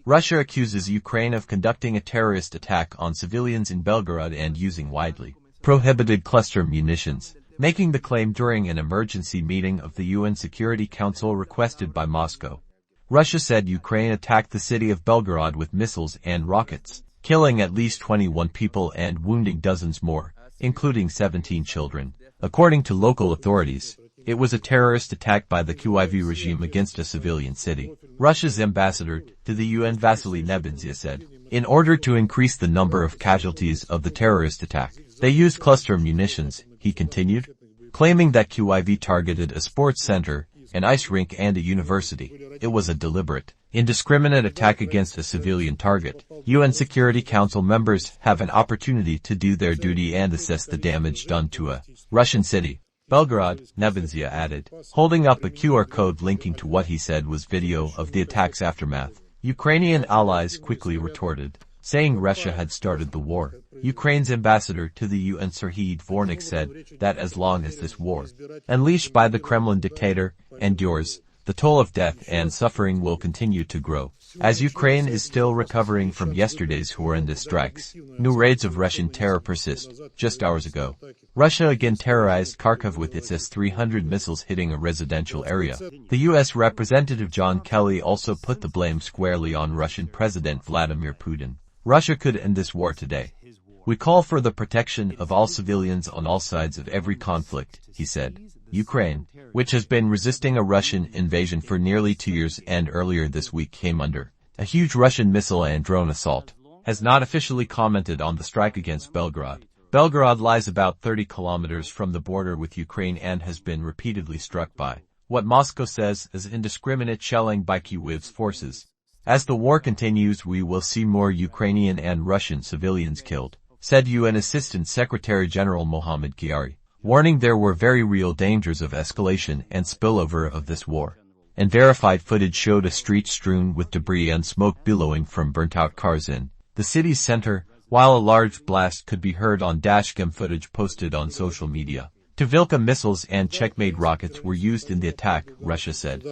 Russia accuses Ukraine of conducting a terrorist attack on civilians in Belgorod and using widely prohibited cluster munitions, making the claim during an emergency meeting of the UN Security Council requested by Moscow. Russia said Ukraine attacked the city of Belgorod with missiles and rockets, killing at least 21 people and wounding dozens more, including 17 children. According to local authorities, it was a terrorist attack by the Kyiv regime against a civilian city. Russia's ambassador to the UN Vasily Nebenzia said, in order to increase the number of casualties of the terrorist attack, they used cluster munitions, he continued, claiming that Kyiv targeted a sports center, an ice rink and a university. It was a deliberate, indiscriminate attack against a civilian target. UN Security Council members have an opportunity to do their duty and assess the damage done to a Russian city. Belgorod, Nebenzia added, holding up a QR code linking to what he said was video of the attack's aftermath. Ukrainian allies quickly retorted, saying Russia had started the war. Ukraine's ambassador to the UN Serhiy Dvornik said that as long as this war, unleashed by the Kremlin dictator, endures, the toll of death and suffering will continue to grow. As Ukraine is still recovering from yesterday's horrendous strikes, new raids of Russian terror persist. Just hours ago, Russia again terrorized Kharkiv with its S-300 missiles hitting a residential area. The U.S. Representative John Kelly also put the blame squarely on Russian President Vladimir Putin. Russia could end this war today. We call for the protection of all civilians on all sides of every conflict, he said. Ukraine, which has been resisting a Russian invasion for nearly 2 years and earlier this week came under a huge Russian missile and drone assault, has not officially commented on the strike against Belgorod. Belgorod lies about 30 kilometers from the border with Ukraine and has been repeatedly struck by what Moscow says is indiscriminate shelling by Kyiv's forces. As the war continues, we will see more Ukrainian and Russian civilians killed, said UN Assistant Secretary General Mohammad Ghiari, warning there were very real dangers of escalation and spillover of this war. And verified footage showed a street strewn with debris and smoke billowing from burnt-out cars in the city's center, while a large blast could be heard on dashcam footage posted on social media. Tuvilka missiles and checkmate rockets were used in the attack, Russia said.